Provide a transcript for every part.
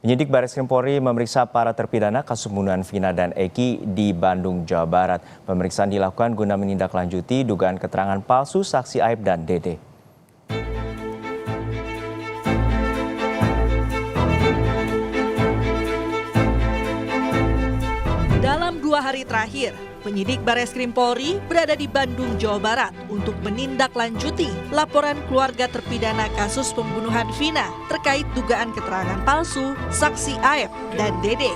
Penyidik Barreskrim Polri memeriksa para terpidana kasus pembunuhan Vina dan Eki di Bandung, Jawa Barat. Pemeriksaan dilakukan guna menindaklanjuti dugaan keterangan palsu saksi Aib dan Dede. Dalam 2 hari terakhir, penyidik Barreskrim Polri berada di Bandung, Jawa Barat untuk menindaklanjuti laporan keluarga terpidana kasus pembunuhan Vina terkait dugaan keterangan palsu saksi Aib dan Dede.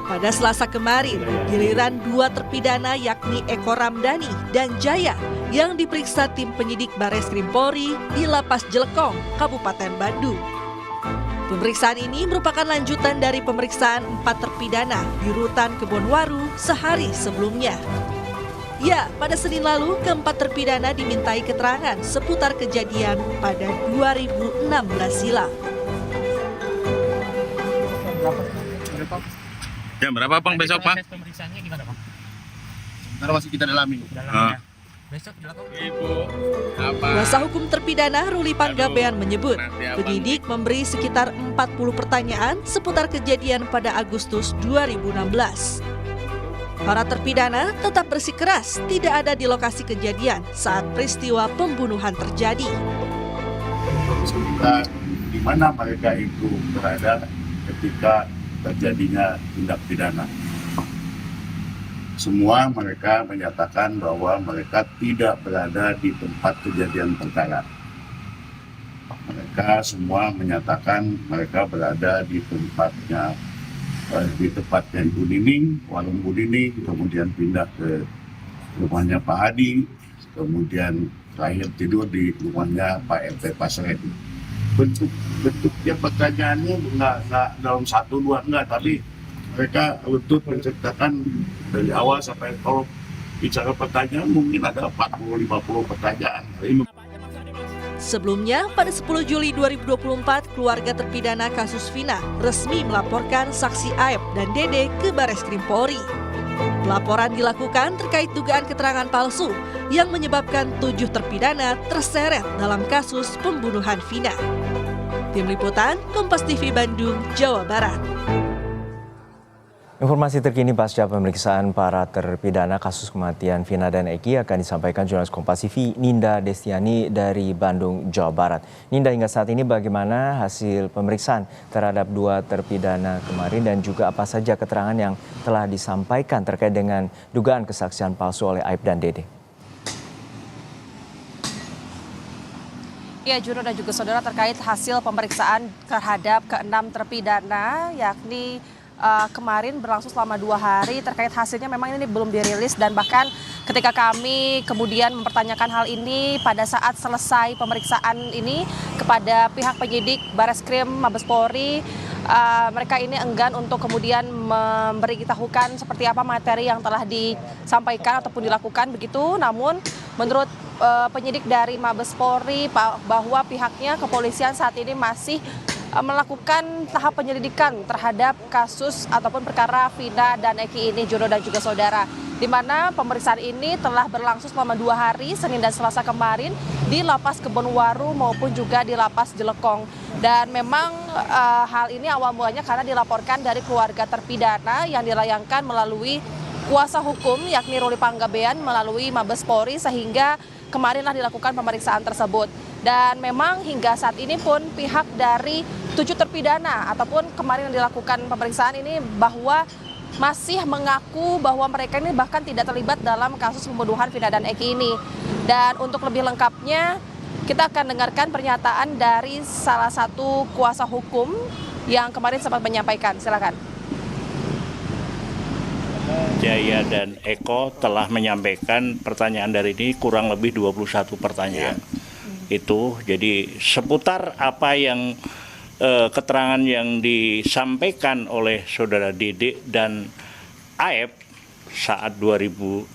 Pada Selasa kemarin, giliran 2 terpidana yakni Eko Ramdhani dan Jaya yang diperiksa tim penyidik Barreskrim Polri di Lapas Jelekong, Kabupaten Bandung. Pemeriksaan ini merupakan lanjutan dari pemeriksaan 4 terpidana di Rutan Kebonwaru sehari sebelumnya. Ya, pada Senin lalu keempat terpidana dimintai keterangan seputar kejadian pada 2016 silam. Jam berapa Bang besok Pak? Pemeriksaannya gimana Bang? Ntar masih kita dalami. Besok dilakukan. Ibu, apa? Kuasa hukum terpidana Ruli Panggabean menyebut penyidik memberi sekitar 40 pertanyaan seputar kejadian pada Agustus 2016. Para terpidana tetap bersikeras tidak ada di lokasi kejadian saat peristiwa pembunuhan terjadi. Kita di mana mereka itu berada ketika terjadinya tindak pidana. Semua mereka menyatakan bahwa mereka tidak berada di tempat kejadian perkara. Mereka semua menyatakan mereka berada di tempatnya Ibu Nining, warung Bu Nining, kemudian pindah ke rumahnya Pak Hadi, kemudian terakhir tidur di rumahnya Pak RT Pasret. Bentuknya pertanyaannya nggak dalam 1-2 enggak, tapi mereka lutut menceritakan dari awal sampai kalau bicara pertanyaan mungkin ada 40-50 pertanyaan. Sebelumnya, pada 10 Juli 2024, keluarga terpidana kasus Vina resmi melaporkan saksi Aib dan Dede ke Barreskrim Polri. Laporan dilakukan terkait dugaan keterangan palsu yang menyebabkan 7 terpidana terseret dalam kasus pembunuhan Vina. Tim Liputan, Kompas TV Bandung, Jawa Barat. Informasi terkini pasca pemeriksaan para terpidana kasus kematian Vina dan Eki akan disampaikan jurnalis Kompas TV Ninda Destiani dari Bandung, Jawa Barat. Ninda, hingga saat ini bagaimana hasil pemeriksaan terhadap 2 terpidana kemarin dan juga apa saja keterangan yang telah disampaikan terkait dengan dugaan kesaksian palsu oleh Aib dan Dede? Ya, Juno dan juga saudara, terkait hasil pemeriksaan terhadap ke-6 terpidana yakni kemarin berlangsung selama 2 hari. Terkait hasilnya memang ini belum dirilis, dan bahkan ketika kami kemudian mempertanyakan hal ini pada saat selesai pemeriksaan ini kepada pihak penyidik Barreskrim Mabes Polri, mereka ini enggan untuk kemudian memberitahukan seperti apa materi yang telah disampaikan ataupun dilakukan begitu. Namun menurut penyidik dari Mabes Polri bahwa pihaknya kepolisian saat ini masih melakukan tahap penyelidikan terhadap kasus ataupun perkara Vina dan Eki ini, Jono dan juga saudara, di mana pemeriksaan ini telah berlangsung selama 2 hari, Senin dan Selasa kemarin, di Lapas Kebonwaru maupun juga di Lapas Jelekong. Dan memang hal ini awal mulanya karena dilaporkan dari keluarga terpidana yang dilayangkan melalui kuasa hukum yakni Ruli Panggabean melalui Mabes Polri, sehingga kemarinlah dilakukan pemeriksaan tersebut. Dan memang hingga saat ini pun pihak dari 7 terpidana ataupun kemarin yang dilakukan pemeriksaan ini bahwa masih mengaku bahwa mereka ini bahkan tidak terlibat dalam kasus pembunuhan Vina dan Eki ini. Dan untuk lebih lengkapnya kita akan dengarkan pernyataan dari salah satu kuasa hukum yang kemarin sempat menyampaikan. Silakan. Jaya dan Eko telah menyampaikan pertanyaan dari ini kurang lebih 21 pertanyaan. Itu jadi seputar apa yang keterangan yang disampaikan oleh saudara Dede dan Aib saat 2016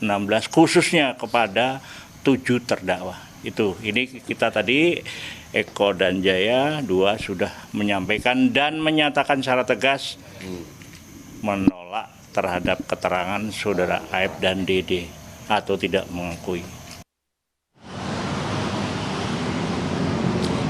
khususnya kepada 7 terdakwa. Itu ini kita tadi Eko dan Jaya 2 sudah menyampaikan dan menyatakan secara tegas menolak terhadap keterangan saudara Aib dan Dede atau tidak mengakui.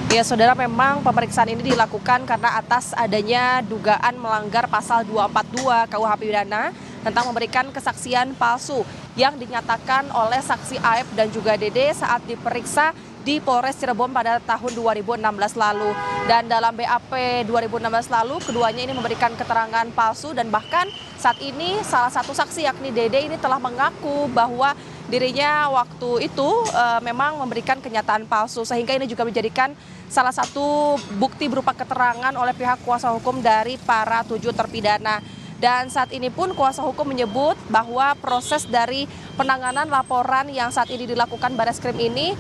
Ya, saudara, memang pemeriksaan ini dilakukan karena atas adanya dugaan melanggar pasal 242 KUH Pidana tentang memberikan kesaksian palsu yang dinyatakan oleh saksi Aep dan juga Dede saat diperiksa di Polres Cirebon pada tahun 2016 lalu. Dan dalam BAP 2016 lalu, keduanya ini memberikan keterangan palsu dan bahkan saat ini salah satu saksi yakni Dede ini telah mengaku bahwa dirinya waktu itu memang memberikan kenyataan palsu, sehingga ini juga menjadikan salah satu bukti berupa keterangan oleh pihak kuasa hukum dari para 7 terpidana. Dan saat ini pun kuasa hukum menyebut bahwa proses dari penanganan laporan yang saat ini dilakukan Bareskrim ini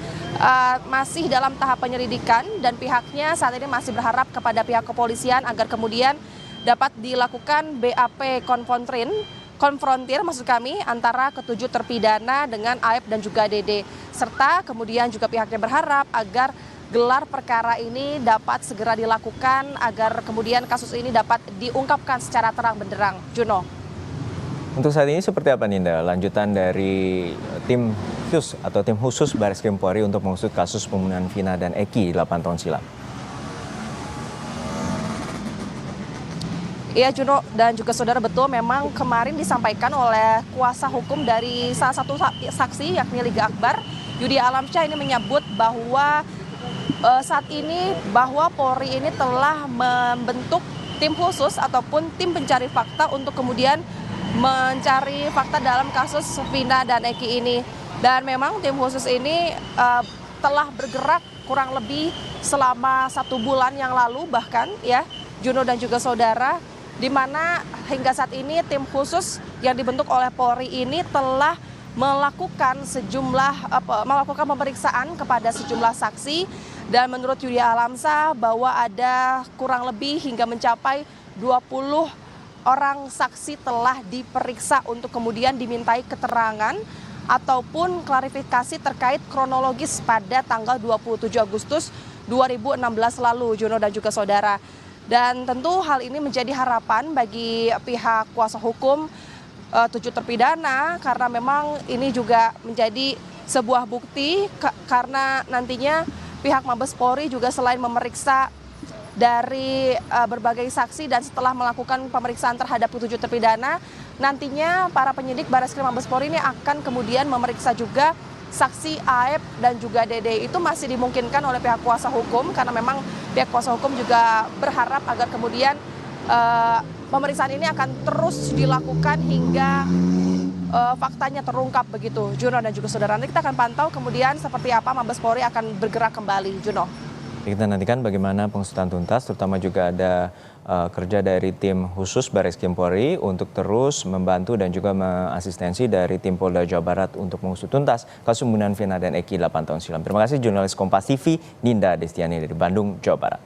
masih dalam tahap penyelidikan dan pihaknya saat ini masih berharap kepada pihak kepolisian agar kemudian dapat dilakukan BAP konfrontir maksud kami antara ketujuh terpidana dengan Aep dan juga Dede, serta kemudian juga pihaknya berharap agar gelar perkara ini dapat segera dilakukan agar kemudian kasus ini dapat diungkapkan secara terang benderang. Juno. Untuk saat ini seperti apa Ninda lanjutan dari tim khusus Bareskrim Polri untuk mengusut kasus pembunuhan Vina dan Eki 8 tahun silam? Iya, Juno dan juga saudara, betul memang kemarin disampaikan oleh kuasa hukum dari salah satu saksi yakni Liga Akbar, Yudi Alamsyah, ini menyebut bahwa saat ini bahwa Polri ini telah membentuk tim khusus ataupun tim pencari fakta untuk kemudian mencari fakta dalam kasus Vina dan Eki ini. Dan memang tim khusus ini telah bergerak kurang lebih selama 1 bulan yang lalu bahkan ya, Juno dan juga saudara, di mana hingga saat ini tim khusus yang dibentuk oleh Polri ini telah melakukan pemeriksaan kepada sejumlah saksi, dan menurut Yudi Alamsyah bahwa ada kurang lebih hingga mencapai 20 orang saksi telah diperiksa untuk kemudian dimintai keterangan ataupun klarifikasi terkait kronologis pada tanggal 27 Agustus 2016 lalu, Juno dan juga saudara. Dan tentu hal ini menjadi harapan bagi pihak kuasa hukum 7 terpidana karena memang ini juga menjadi sebuah bukti karena nantinya pihak Mabes Polri juga selain memeriksa dari berbagai saksi dan setelah melakukan pemeriksaan terhadap 7 terpidana, nantinya para penyidik Bareskrim Mabes Polri ini akan kemudian memeriksa juga saksi Aep dan juga Dede. Itu masih dimungkinkan oleh pihak kuasa hukum karena memang pihak kuasa hukum juga berharap agar kemudian pemeriksaan ini akan terus dilakukan hingga faktanya terungkap begitu, Juno dan juga saudara. Nanti kita akan pantau kemudian seperti apa Mabes Polri akan bergerak kembali, Juno. Kita nantikan bagaimana pengusutan tuntas, terutama juga ada kerja dari tim khusus Bareskrim Polri untuk terus membantu dan juga mengasistensi dari tim Polda Jawa Barat untuk mengusut tuntas kasus pembunuhan Vina dan Eki 8 tahun silam. Terima kasih jurnalis Kompas TV Ninda Destiani dari Bandung, Jawa Barat.